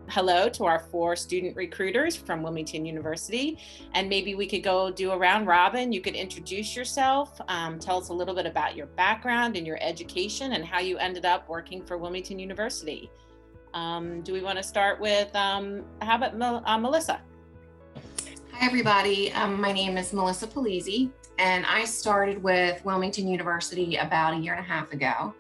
hello to our 4 student recruiters from Wilmington University. And maybe we could go do a round robin. You could introduce yourself, tell us a little bit about your background and your education and how you ended up working for Wilmington University. Do we want to start with, how about Melissa? Hi, everybody. My name is Melissa Polizzi, and I started with Wilmington University about a year and a half ago.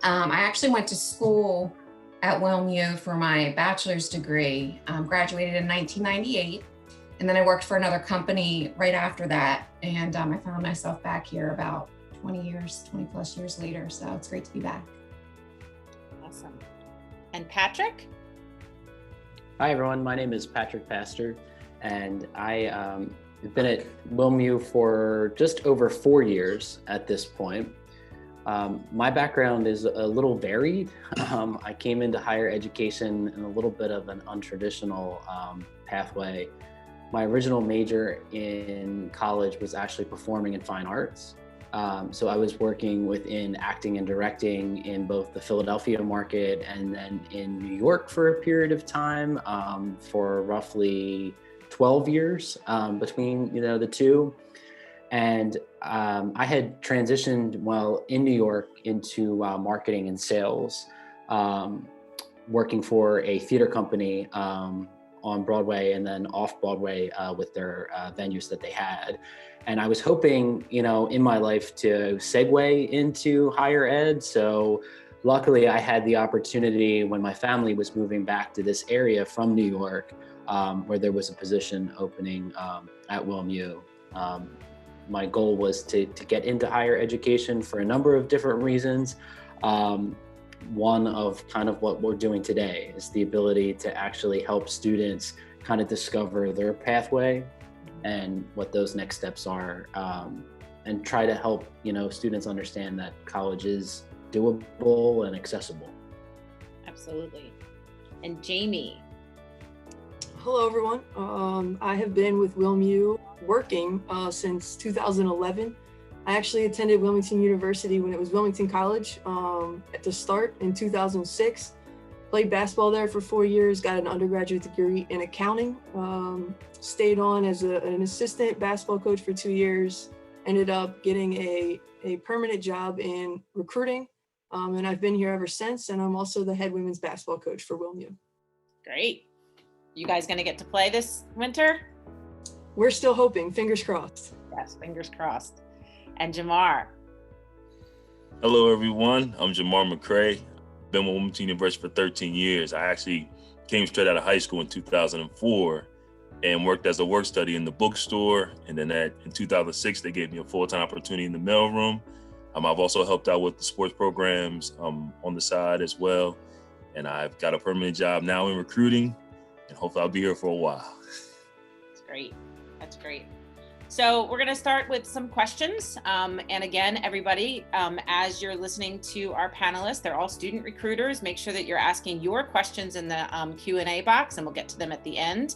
I actually went to school at WilmU for my bachelor's degree, graduated in 1998, and then I worked for another company right after that, and I found myself back here about 20 plus years later, so it's great to be back. Awesome. And Patrick? Hi, everyone. My name is Patrick Pastor, and I have been at WilmU for just over 4 years at this point. My background is a little varied. I came into higher education in a little bit of an untraditional pathway. My original major in college was actually performing and fine arts. So I was working within acting and directing in both the Philadelphia market and then in New York for a period of time, for roughly 12 years between the two. And I had transitioned while in New York into marketing and sales, working for a theater company on Broadway and then off Broadway with their venues that they had. And I was hoping, in my life to segue into higher ed. So luckily I had the opportunity when my family was moving back to this area from New York, where there was a position opening at WilmU. My goal was to get into higher education for a number of different reasons. One of kind of what we're doing today is the ability to actually help students kind of discover their pathway and what those next steps are, and try to help students understand that college is doable and accessible. Absolutely. And Jamie? Hello, everyone. I have been with WilmU working since 2011. I actually attended Wilmington University when it was Wilmington College at the start in 2006. Played basketball there for 4 years, got an undergraduate degree in accounting, stayed on as an assistant basketball coach for 2 years, ended up getting a permanent job in recruiting, and I've been here ever since, and I'm also the head women's basketball coach for WilmU. Great. You guys gonna get to play this winter? We're still hoping, fingers crossed. Yes, fingers crossed. And Jamar? Hello, everyone. I'm Jamar McCray. Been with Wilmington University for 13 years. I actually came straight out of high school in 2004 and worked as a work study in the bookstore. And then in 2006, they gave me a full-time opportunity in the mailroom. I've also helped out with the sports programs on the side as well. And I've got a permanent job now in recruiting, and hopefully I'll be here for a while. That's great. That's great. So we're going to start with some questions. And again, everybody, as you're listening to our panelists, they're all student recruiters. Make sure that you're asking your questions in the Q&A box, and we'll get to them at the end.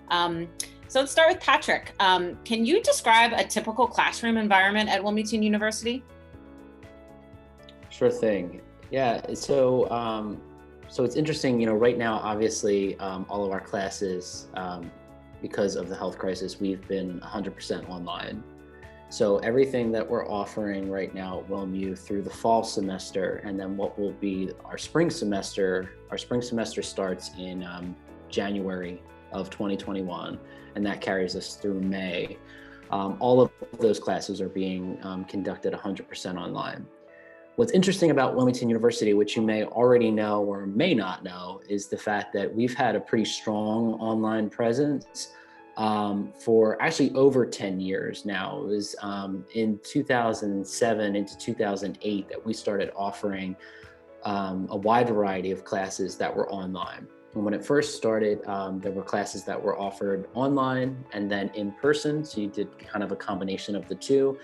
So let's start with Patrick. Can you describe a typical classroom environment at Wilmington University? Sure thing. Yeah. So it's interesting, right now, obviously, all of our classes, because of the health crisis, we've been 100% online. So everything that we're offering right now at WilmU through the fall semester, and then what will be our spring semester starts in January of 2021, and that carries us through May. All of those classes are being conducted 100% online. What's interesting about Wilmington University, which you may already know or may not know, is the fact that we've had a pretty strong online presence for actually over 10 years now. It was in 2007 into 2008 that we started offering a wide variety of classes that were online. And when it first started, there were classes that were offered online and then in person. So you did kind of a combination of the two.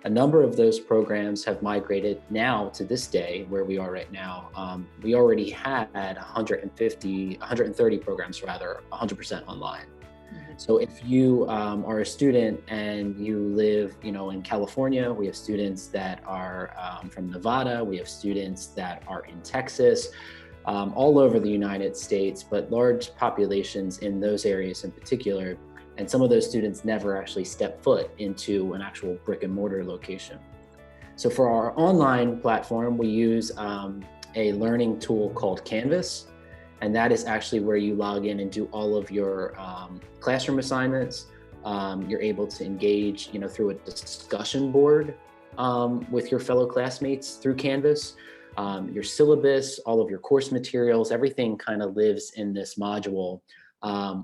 A number of those programs have migrated now to this day where we are right now. We already had 130 programs rather, 100% online. Mm-hmm. So if you are a student and you live, in California, we have students that are from Nevada, we have students that are in Texas. all over the United States, but large populations in those areas in particular. And some of those students never actually step foot into an actual brick and mortar location. So for our online platform, we use a learning tool called Canvas. And that is actually where you log in and do all of your classroom assignments. You're able to engage, through a discussion board with your fellow classmates through Canvas. Your syllabus, all of your course materials, everything kind of lives in this module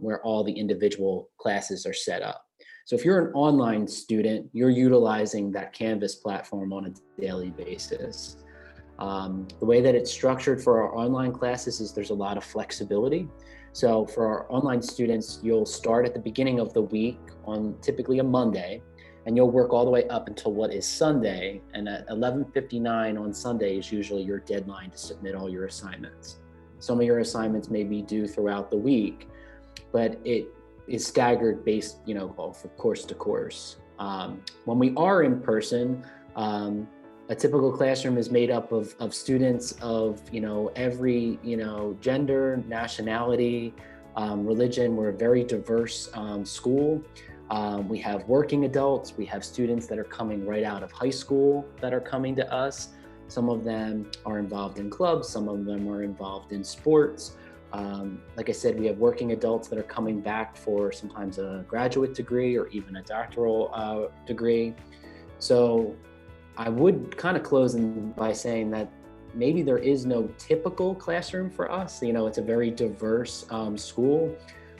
where all the individual classes are set up. So if you're an online student, you're utilizing that Canvas platform on a daily basis. The way that it's structured for our online classes is there's a lot of flexibility. So for our online students, you'll start at the beginning of the week on typically a Monday, and you'll work all the way up until what is Sunday. And at 11:59 on Sunday is usually your deadline to submit all your assignments. Some of your assignments may be due throughout the week, but it is staggered based, from course to course. When we are in person, a typical classroom is made up of students of, every, gender, nationality, religion. We're a very diverse school. We have working adults. We have students that are coming right out of high school that are coming to us. Some of them are involved in clubs. Some of them are involved in sports. Like I said, we have working adults that are coming back for sometimes a graduate degree or even a doctoral degree. So I would kind of close by saying that maybe there is no typical classroom for us. It's a very diverse school,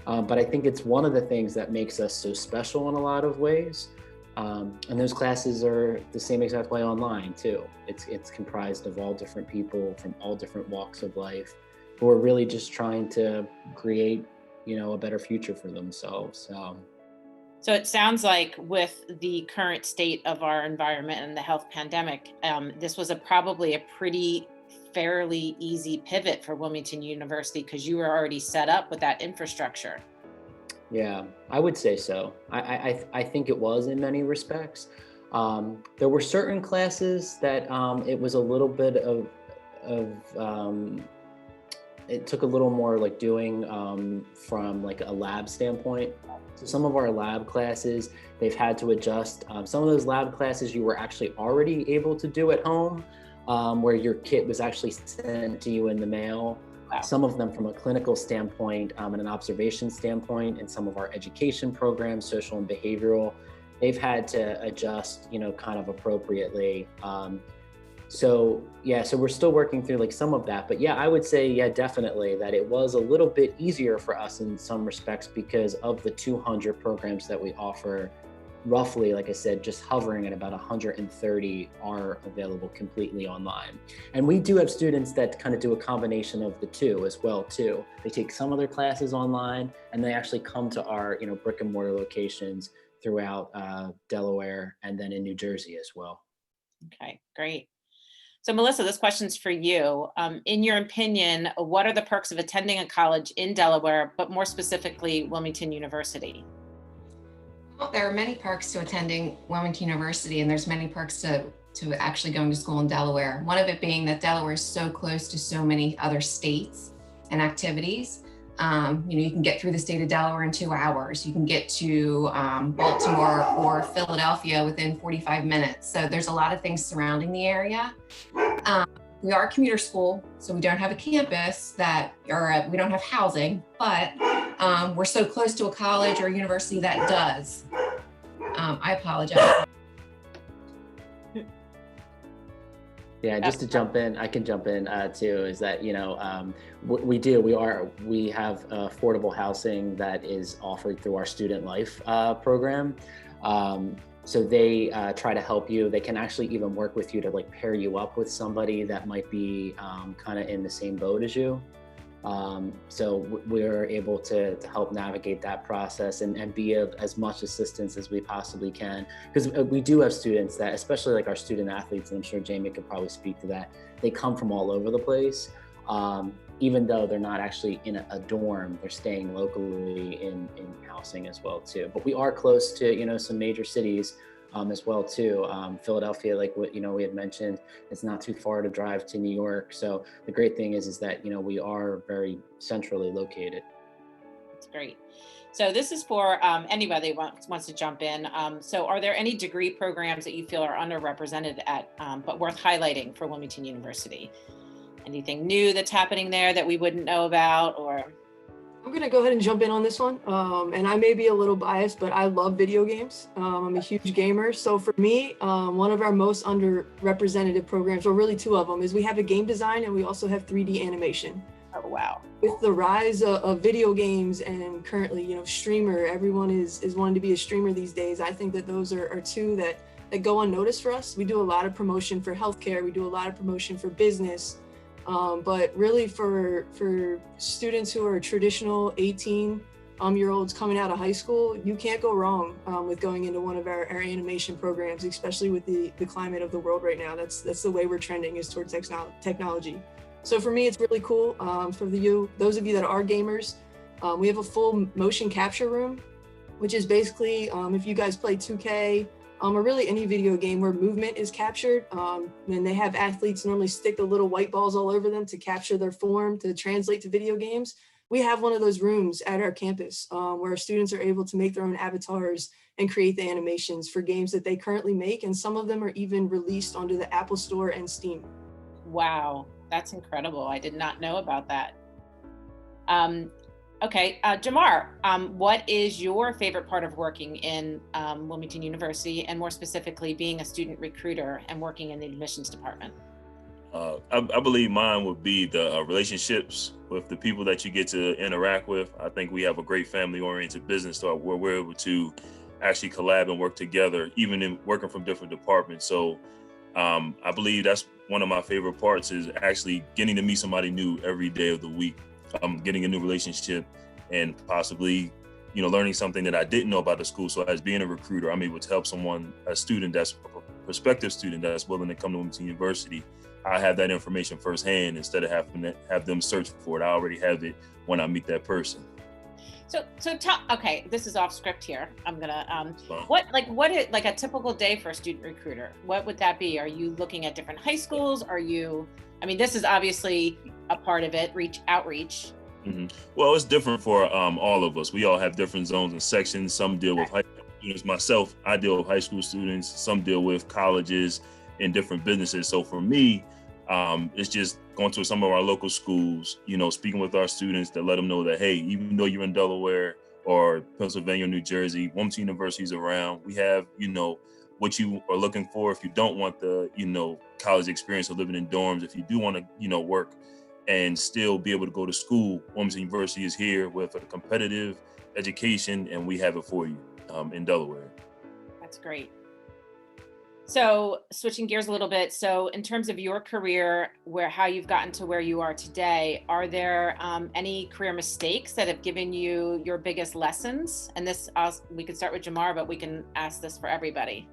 but I think it's one of the things that makes us so special in a lot of ways. And those classes are the same exact way online too. It's comprised of all different people from all different walks of life who are really just trying to create, a better future for themselves. So it sounds like with the current state of our environment and the health pandemic, this was probably a pretty fairly easy pivot for Wilmington University because you were already set up with that infrastructure. Yeah, I would say so. I think it was in many respects. There were certain classes that it was a little bit of it took a little more like doing from like a lab standpoint. So some of our lab classes, they've had to adjust. Some of those lab classes you were actually already able to do at home, where your kit was actually sent to you in the mail. Wow. Some of them from a clinical standpoint and an observation standpoint, and some of our education programs, social and behavioral, they've had to adjust, kind of appropriately. So we're still working through like some of that, but I would say, definitely that it was a little bit easier for us in some respects because of the 200 programs that we offer. Roughly, like I said, just hovering at about 130 are available completely online. And we do have students that kind of do a combination of the two as well too. They take some of their classes online and they actually come to our, brick and mortar locations throughout Delaware and then in New Jersey as well. Okay, great. So Melissa, this question's for you. In your opinion, what are the perks of attending a college in Delaware, but more specifically, Wilmington University? Well, there are many perks to attending Wilmington University, and there's many perks to actually going to school in Delaware. One of it being that Delaware is so close to so many other states and activities. You can get through the state of Delaware in 2 hours. You can get to Baltimore or Philadelphia within 45 minutes. So there's a lot of things surrounding the area. We are a commuter school, so we don't have a campus we don't have housing, but we're so close to a college or a university that does. I apologize. Yeah, just to jump in, I can jump in too, is that, we have affordable housing that is offered through our Student Life program. So they try to help you. They can actually even work with you to like pair you up with somebody that might be kind of in the same boat as you. So we're able to help navigate that process and be of as much assistance as we possibly can. Because we do have students that, especially like our student athletes, and I'm sure Jamie could probably speak to that, they come from all over the place. Even though they're not actually in a dorm, they're staying locally in housing as well too. But we are close to, some major cities as well too. Philadelphia, like what we had mentioned, it's not too far to drive to New York. So the great thing is that we are very centrally located. That's great. So this is for anybody wants to jump in. So are there any degree programs that you feel are underrepresented at, but worth highlighting for Wilmington University? Anything new that's happening there that we wouldn't know about, or? I'm going to go ahead and jump in on this one. And I may be a little biased, but I love video games. I'm a huge gamer. So for me, one of our most underrepresented programs, or really two of them, is we have a game design and we also have 3D animation. Oh, wow. With the rise of video games and currently, streamer, everyone is wanting to be a streamer these days. I think that those are two that go unnoticed for us. We do a lot of promotion for healthcare. We do a lot of promotion for business. But really for students who are traditional 18-year-olds coming out of high school, you can't go wrong with going into one of our animation programs, especially with the climate of the world right now. That's the way we're trending, is towards technology. So for me, it's really cool. For those of you that are gamers, we have a full motion capture room, which is basically if you guys play 2K, or really any video game where movement is captured, and they have athletes normally stick the little white balls all over them to capture their form to translate to video games. We have one of those rooms at our campus where students are able to make their own avatars and create the animations for games that they currently make. And some of them are even released onto the Apple Store and Steam. Wow, that's incredible. I did not know about that. Okay, Jamar, what is your favorite part of working in Wilmington University, and more specifically being a student recruiter and working in the admissions department? I believe mine would be the relationships with the people that you get to interact with. I think we have a great family-oriented business where we're able to actually collab and work together, even in working from different departments. So I believe that's one of my favorite parts, is actually getting to meet somebody new every day of the week. Getting a new relationship and possibly, learning something that I didn't know about the school. So as being a recruiter, I'm able to help a student that's a prospective student that's willing to come to Wilmington University. I have that information firsthand instead of having to have them search for it. I already have it when I meet that person. So okay, this is off script here. I'm gonna, what is like a typical day for a student recruiter? What would that be? Are you looking at different high schools? This is obviously a part of it, outreach. Mm-hmm. Well, it's different for all of us. We all have different zones and sections. Some deal with high school students. Myself, I deal with high school students. Some deal with colleges and different businesses. So for me, it's just going to some of our local schools, speaking with our students to let them know that, hey, even though you're in Delaware or Pennsylvania, New Jersey, Wilmington University is around. We have, what you are looking for. If you don't want the, college experience of living in dorms, if you do want to, work and still be able to go to school, Wilmington University is here with a competitive education, and we have it for you in Delaware. That's great. So switching gears a little bit. So in terms of your career, how you've gotten to where you are today, are there any career mistakes that have given you your biggest lessons? And this, we could start with Jamar, but we can ask this for everybody.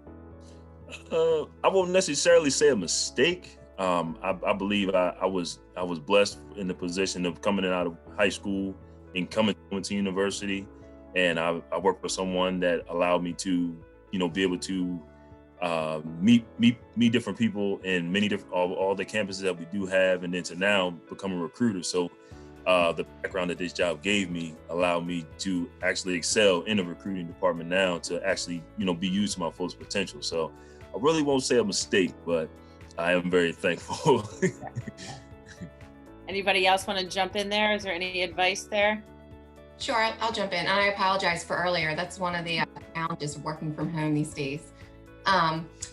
I won't necessarily say a mistake. I believe I was blessed in the position of coming out of high school and coming to Wilmington University, and I worked with someone that allowed me to, be able to meet different people in many different all the campuses that we do have, and then to now become a recruiter. So the background that this job gave me allowed me to actually excel in the recruiting department now, to actually be used to my fullest potential. So I really won't say a mistake, but I am very thankful. Anybody else want to jump in there? Is there any advice there? Sure, I'll jump in. And I apologize for earlier. That's one of the challenges of working from home these days.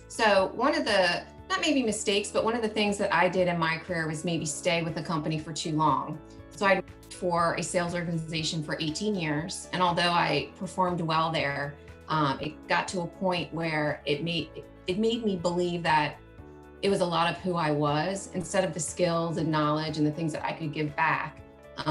So one of the, not maybe mistakes, but one of the things that I did in my career was maybe stay with a company for too long. So I worked for a sales organization for 18 years. And although I performed well there, it got to a point where it made me believe that it was a lot of who I was instead of the skills and knowledge and the things that I could give back,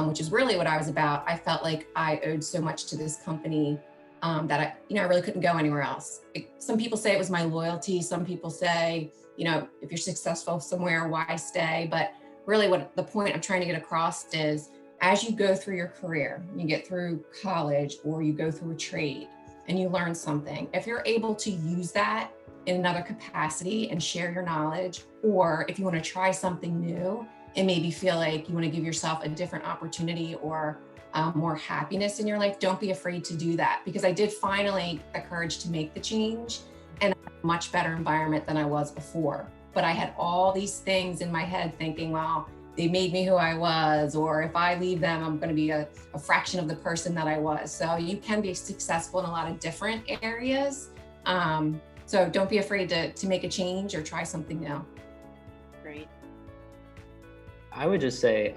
which is really what I was about. I felt like I owed so much to this company that I really couldn't go anywhere else. Some people say it was my loyalty. Some people say, if you're successful somewhere, why stay? But really what the point I'm trying to get across is, as you go through your career, you get through college or you go through a trade, and you learn something, if you're able to use that in another capacity and share your knowledge, or if you want to try something new and maybe feel like you want to give yourself a different opportunity or more happiness in your life, don't be afraid to do that. Because I did finally get the courage to make the change, and a much better environment than I was before. But I had all these things in my head thinking, well, they made me who I was, or if I leave them, I'm going to be a fraction of the person that I was. So you can be successful in a lot of different areas. So don't be afraid to make a change or try something new. Great. I would just say,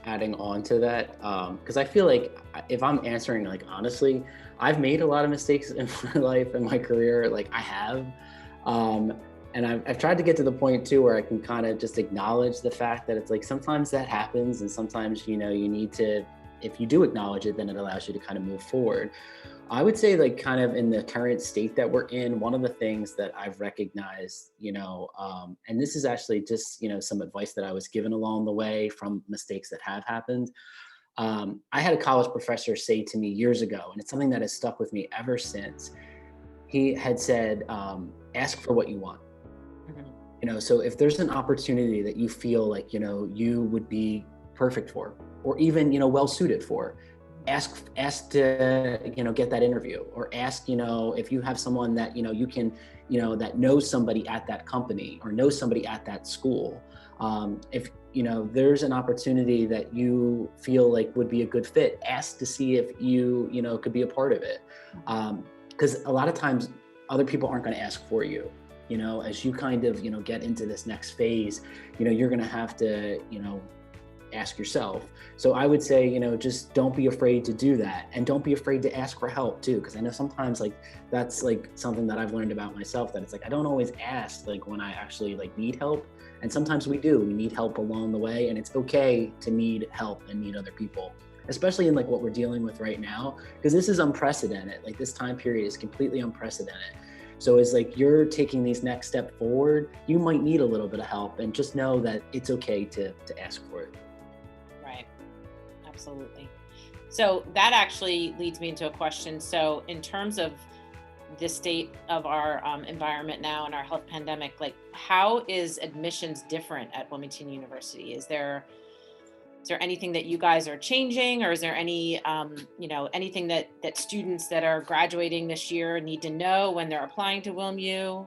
adding on to that, because I feel like if I'm answering like honestly, I've made a lot of mistakes in my life and my career, like I have. And I've tried to get to the point too where I can kind of just acknowledge the fact that it's like sometimes that happens, and sometimes, you know, you need to, if you do acknowledge it, then it allows you to kind of move forward. I would say, like, kind of in the current state that we're in, one of the things that I've recognized, you know, and this is actually just, you know, some advice that I was given along the way from mistakes that have happened. I had a college professor say to me years ago, and it's something that has stuck with me ever since. He had said, ask for what you want. You know, so if there's an opportunity that you feel like, you know, you would be perfect for, or even, you know, well suited for, ask to, you know, get that interview, or ask, you know, if you have someone that, you know, you can, you know, that knows somebody at that company or knows somebody at that school. If, you know, there's an opportunity that you feel like would be a good fit, ask to see if you know, could be a part of it. Because a lot of times other people aren't going to ask for you. You know, as you kind of, you know, get into this next phase, you know, you're going to have to, you know, ask yourself. So I would say, you know, just don't be afraid to do that, and don't be afraid to ask for help too. Because I know sometimes, like, that's like something that I've learned about myself, that it's like I don't always ask like when I actually like need help, and sometimes we need help along the way, and it's okay to need help and need other people, especially in like what we're dealing with right now, because this is unprecedented. Like, this time period is completely unprecedented. So as like you're taking these next step forward, you might need a little bit of help, and just know that it's okay to ask for it. Right. Absolutely. So that actually leads me into a question. So in terms of the state of our environment now and our health pandemic, like, how is admissions different at Wilmington University? Is there anything that you guys are changing, or is there any, you know, anything that students that are graduating this year need to know when they're applying to WilmU?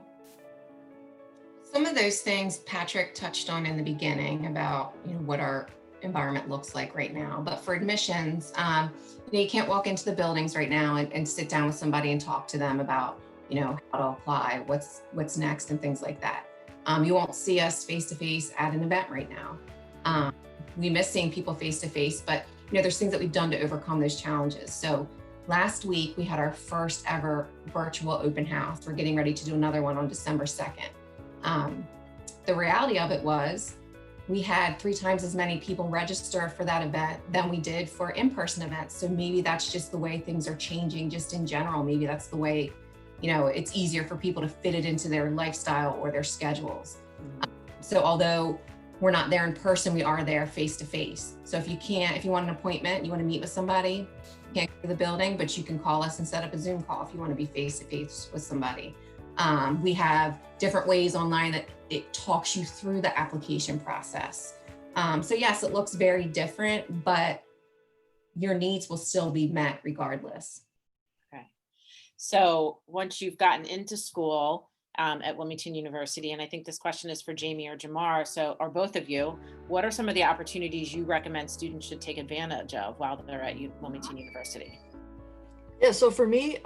Some of those things Patrick touched on in the beginning about, you know, what our environment looks like right now. But for admissions, you know, you can't walk into the buildings right now and sit down with somebody and talk to them about, you know, how to apply, what's next, and things like that. You won't see us face to face at an event right now. We miss seeing people face to face, but, you know, there's things that we've done to overcome those challenges. So last week we had our first ever virtual open house. We're getting ready to do another one on December 2nd. The reality of it was we had 3 times as many people register for that event than we did for in-person events. So maybe that's just the way things are changing just in general. Maybe that's the way, you know, it's easier for people to fit it into their lifestyle or their schedules. So although we're not there in person, we are there face to face. So if you want an appointment, you want to meet with somebody, you can't go to the building, but you can call us and set up a Zoom call if you want to be face to face with somebody. We have different ways online that it talks you through the application process. So yes, it looks very different, but your needs will still be met regardless. Okay. So once you've gotten into school, at Wilmington University, and I think this question is for Jamie or Jamar, so, or both of you, what are some of the opportunities you recommend students should take advantage of while they're at Wilmington University? Yeah, so for me,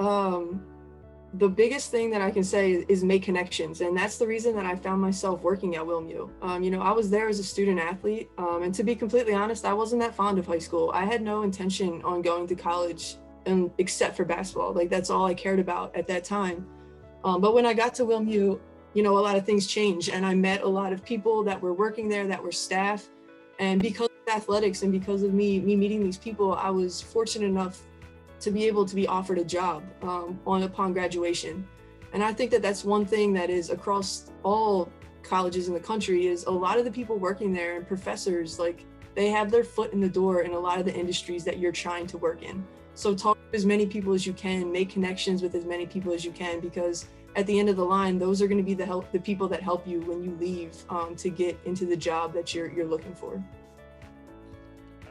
the biggest thing that I can say is make connections. And that's the reason that I found myself working at WilmU. You know, I was there as a student athlete. And to be completely honest, I wasn't that fond of high school. I had no intention on going to college except for basketball. Like, that's all I cared about at that time. But when I got to WilmU, you know, a lot of things changed, and I met a lot of people that were working there that were staff. And because of athletics and because of me meeting these people, I was fortunate enough to be able to be offered a job upon graduation. And I think that that's one thing that is across all colleges in the country, is a lot of the people working there and professors, like, they have their foot in the door in a lot of the industries that you're trying to work in. So talk as many people as you can, make connections with as many people as you can, because at the end of the line, those are going to be the people that help you when you leave to get into the job that you're looking for.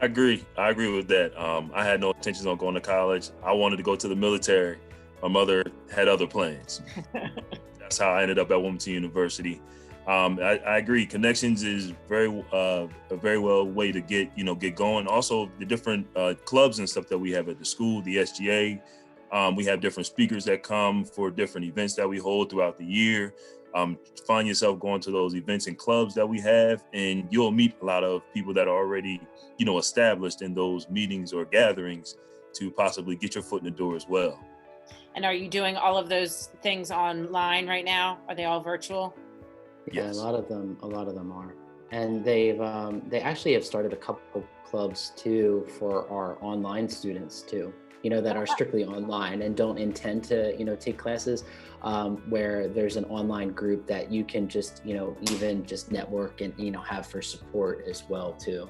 I agree with that. I had no intentions on going to college. I wanted to go to the military. My mother had other plans. That's how I ended up at Wilmington University. I agree. Connections is a very well way to get going. Also, the different clubs and stuff that we have at the school, the SGA. We have different speakers that come for different events that we hold throughout the year. Find yourself going to those events and clubs that we have, and you'll meet a lot of people that are already, established in those meetings or gatherings to possibly get your foot in the door as well. And are you doing all of those things online right now? Are they all virtual? Yeah, Yes. a lot of them are, and they actually have started a couple clubs too for our online students too. That are strictly online and don't intend to, take classes, where there's an online group that you can just, even just network and, have for support as well too.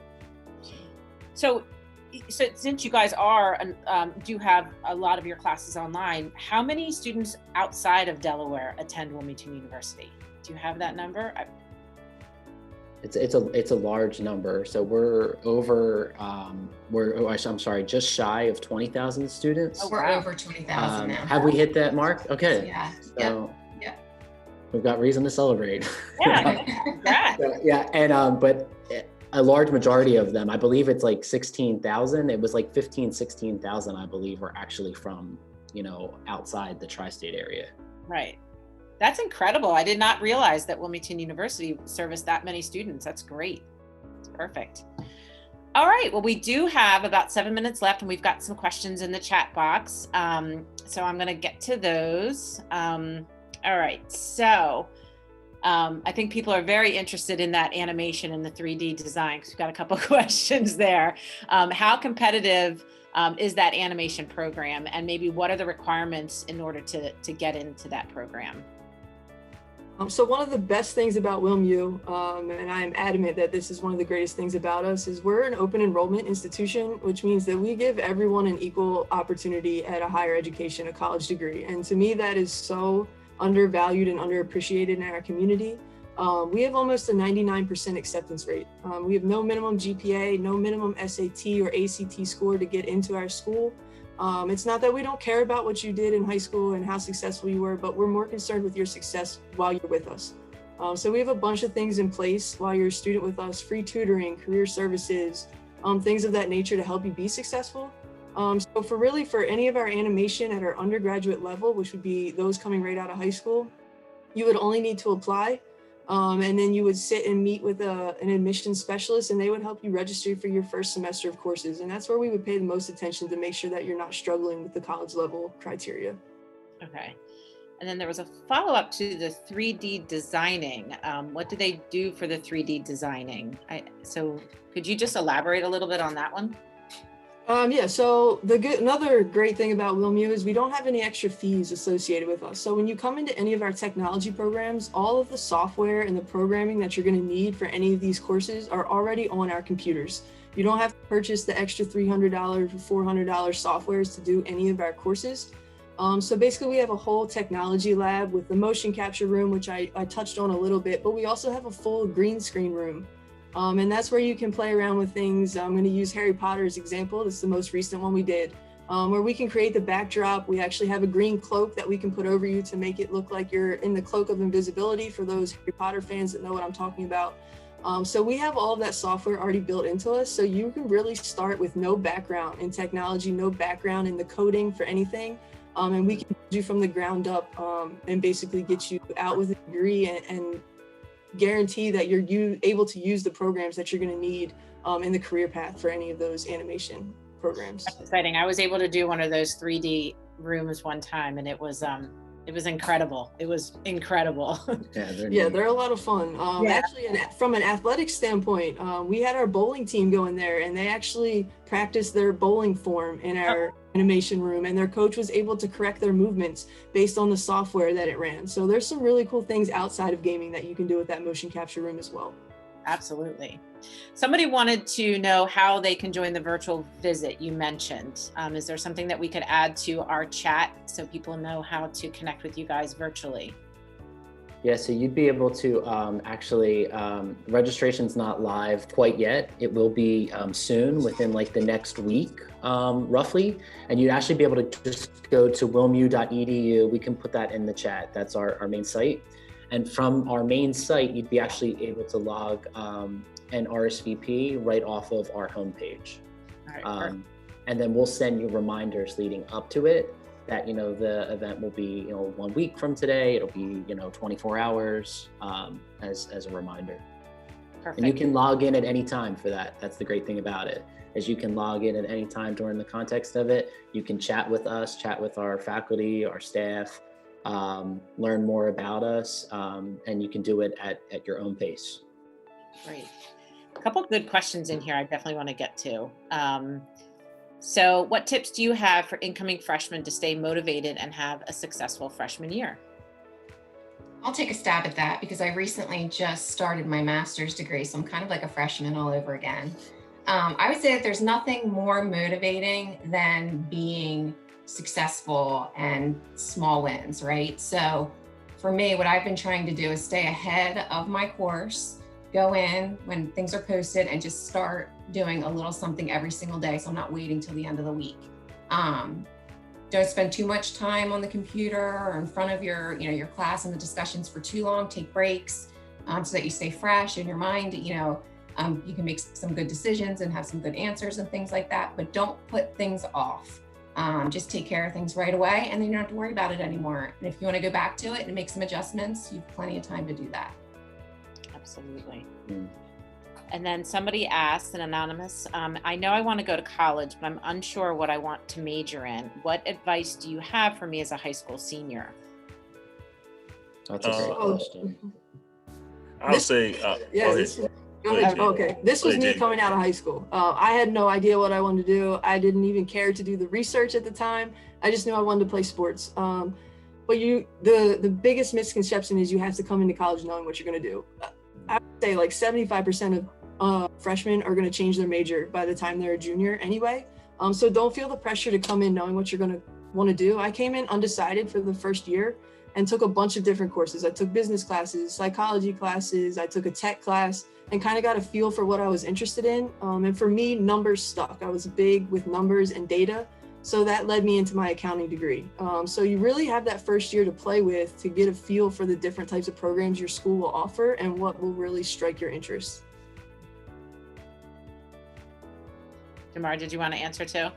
So since you guys do have a lot of your classes online, how many students outside of Delaware attend Wilmington University? Do you have that number? It's a large number. So we're over, I'm sorry, just shy of 20,000 students. Oh, We're wow. over 20,000 now. Have we hit that mark? Okay. Yeah. So Yeah. we've got reason to celebrate. Yeah, congrats. Yeah, and but a large majority of them, I believe it's like 16,000. It was like 16,000, I believe, were actually from, outside the tri-state area. Right. That's incredible. I did not realize that Wilmington University serviced that many students. That's great. It's perfect. All right. Well, we do have about 7 minutes left, and we've got some questions in the chat box. So I'm going to get to those. All right. So I think people are very interested in that animation and the 3D design, because we've got a couple of questions there. How competitive is that animation program, and maybe what are the requirements in order to get into that program? So one of the best things about WilmU, and I am adamant that this is one of the greatest things about us, is we're an open enrollment institution, which means that we give everyone an equal opportunity at a higher education, a college degree. And to me, that is so undervalued and underappreciated in our community. We have almost a 99% acceptance rate. We have no minimum GPA, no minimum SAT or ACT score to get into our school. It's not that we don't care about what you did in high school and how successful you were, but we're more concerned with your success while you're with us. So we have a bunch of things in place while you're a student with us: free tutoring, career services, things of that nature to help you be successful. So for any of our animation at our undergraduate level, which would be those coming right out of high school, you would only need to apply. And then you would sit and meet with an admissions specialist, and they would help you register for your first semester of courses. And that's where we would pay the most attention to make sure that you're not struggling with the college level criteria. Okay. And then there was a follow-up to the 3D designing. What do they do for the 3D designing? So could you just elaborate a little bit on that one? Yeah, so another great thing about WilmU is we don't have any extra fees associated with us. So when you come into any of our technology programs, all of the software and the programming that you're going to need for any of these courses are already on our computers. You don't have to purchase the extra $300 or $400 softwares to do any of our courses. So basically we have a whole technology lab with the motion capture room, which I touched on a little bit, but we also have a full green screen room. And that's where you can play around with things. I'm going to use Harry Potter's example. This is the most recent one we did, where we can create the backdrop. We actually have a green cloak that we can put over you to make it look like you're in the cloak of invisibility for those Harry Potter fans that know what I'm talking about. So we have all of that software already built into us. So you can really start with no background in technology, no background in the coding for anything. And we can do from the ground up and basically get you out with a degree and guarantee that you're able to use the programs that you're going to need in the career path for any of those animation programs. That's exciting. I was able to do one of those 3D rooms one time, and it was incredible. It was incredible. Yeah, they're a lot of fun. Actually, from an athletic standpoint, we had our bowling team go in there, and they actually practiced their bowling form in our animation room, and their coach was able to correct their movements based on the software that it ran. So there's some really cool things outside of gaming that you can do with that motion capture room as well. Absolutely. Somebody wanted to know how they can join the virtual visit you mentioned. Is there something that we could add to our chat so people know how to connect with you guys virtually? Yeah, so you'd be able to registration's not live quite yet. It will be soon, within like the next week, roughly. And you'd actually be able to just go to wilmu.edu. We can put that in the chat. That's our main site. And from our main site, you'd be actually able to log an RSVP right off of our homepage. All right, and then we'll send you reminders leading up to it that, the event will be, 1 week from today. It'll be, 24 hours as a reminder. Perfect. And you can log in at any time for that. That's the great thing about it, is you can log in at any time during the context of it. You can chat with us, chat with our faculty, our staff, learn more about us, and you can do it at your own pace. Great. A couple of good questions in here I definitely want to get to. So what tips do you have for incoming freshmen to stay motivated and have a successful freshman year? I'll take a stab at that because I recently just started my master's degree, so I'm kind of like a freshman all over again. I would say that there's nothing more motivating than being successful and small wins, right? So for me, what I've been trying to do is stay ahead of my course, go in when things are posted and just start doing a little something every single day. So I'm not waiting till the end of the week. Don't spend too much time on the computer or in front of your class and the discussions for too long. Take breaks so that you stay fresh in your mind. You can make some good decisions and have some good answers and things like that, but don't put things off. Just take care of things right away and then you don't have to worry about it anymore. And if you want to go back to it and make some adjustments, you have plenty of time to do that. Absolutely. And then somebody asked, an anonymous, I know I want to go to college, but I'm unsure what I want to major in. What advice do you have for me as a high school senior? That's a great question. I'll say, go ahead. Okay, this was me coming out of high school. I had no idea what I wanted to do. I didn't even care to do the research at the time. I just knew I wanted to play sports. But the biggest misconception is you have to come into college knowing what you're going to do. I would say like 75% of freshmen are going to change their major by the time they're a junior anyway. So don't feel the pressure to come in knowing what you're going to want to do. I came in undecided for the first year and took a bunch of different courses. I took business classes, psychology classes, I took a tech class, and kind of got a feel for what I was interested in. And for me, numbers stuck. I was big with numbers and data. So that led me into my accounting degree. So you really have that first year to play with to get a feel for the different types of programs your school will offer and what will really strike your interest. Jamar, did you want to answer too?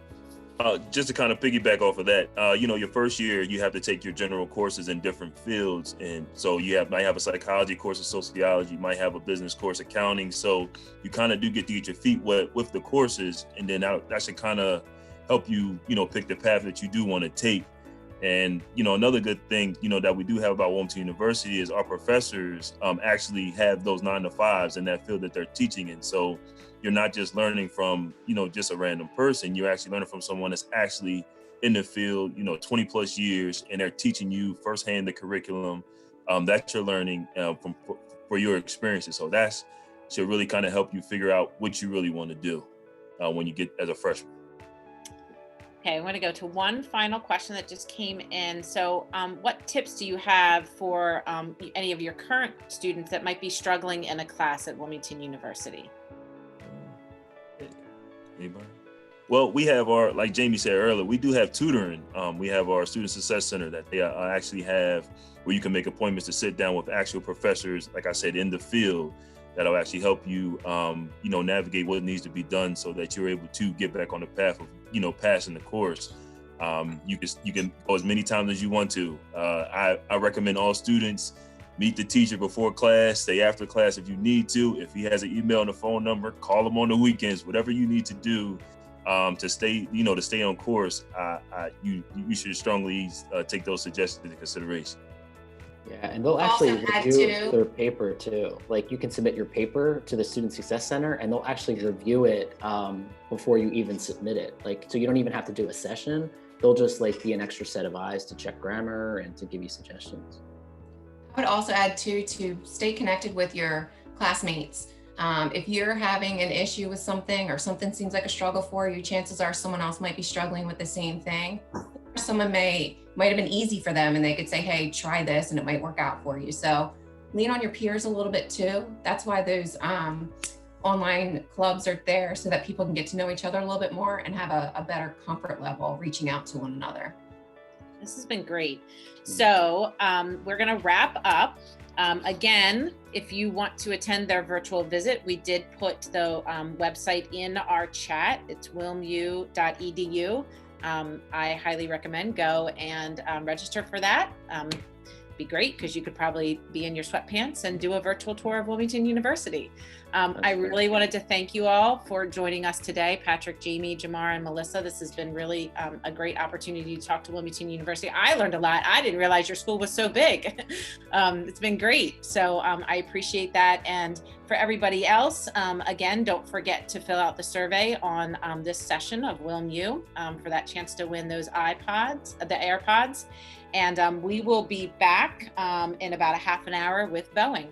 Just to kind of piggyback off of that, your first year, you have to take your general courses in different fields. And so you might have a psychology course of sociology, you might have a business course, accounting. So you kind of do get to get your feet wet with the courses. And then that should kind of help you, pick the path that you do want to take. And, another good thing, that we do have about Wilmington University is our professors actually have those 9-to-5s in that field that they're teaching in. So you're not just learning from, just a random person. You're actually learning from someone that's actually in the field, 20 plus years, and they're teaching you firsthand the curriculum that you're learning for your experiences. So that should really kind of help you figure out what you really want to do when you get as a freshman. Okay, I'm going to go to one final question that just came in. So what tips do you have for any of your current students that might be struggling in a class at Wilmington University? Anybody? Well, we have like Jamie said earlier, we do have tutoring. We have our Student Success Center that they actually have where you can make appointments to sit down with actual professors, like I said, in the field that'll actually help you, navigate what needs to be done so that you're able to get back on the path of, passing the course. You can go as many times as you want to. I recommend all students meet the teacher before class, stay after class if you need to. If he has an email and a phone number, call him on the weekends, whatever you need to do to stay, to stay on course. You should strongly take those suggestions into consideration. Yeah, and they'll actually review their paper too. Like you can submit your paper to the Student Success Center and they'll actually review it before you even submit it. Like, so you don't even have to do a session. They'll just be an extra set of eyes to check grammar and to give you suggestions. I would also add too, to stay connected with your classmates. If you're having an issue with something or something seems like a struggle for you, chances are someone else might be struggling with the same thing. Someone might have been easy for them and they could say, hey, try this and it might work out for you. So lean on your peers a little bit too. That's why those online clubs are there, so that people can get to know each other a little bit more and have a better comfort level reaching out to one another. This has been great. So we're going to wrap up. Again, if you want to attend their virtual visit, we did put the website in our chat. It's wilmu.edu. I highly recommend go and register for that. Be great, because you could probably be in your sweatpants and do a virtual tour of Wilmington University. I really wanted to thank you all for joining us today, Patrick, Jamie, Jamar, and Melissa. This has been really a great opportunity to talk to Wilmington University. I learned a lot. I didn't realize your school was so big. It's been great. So I appreciate that. And for everybody else, again, don't forget to fill out the survey on this session of WilmU for that chance to win those iPods, the AirPods. And we will be back in about a half an hour with Boeing.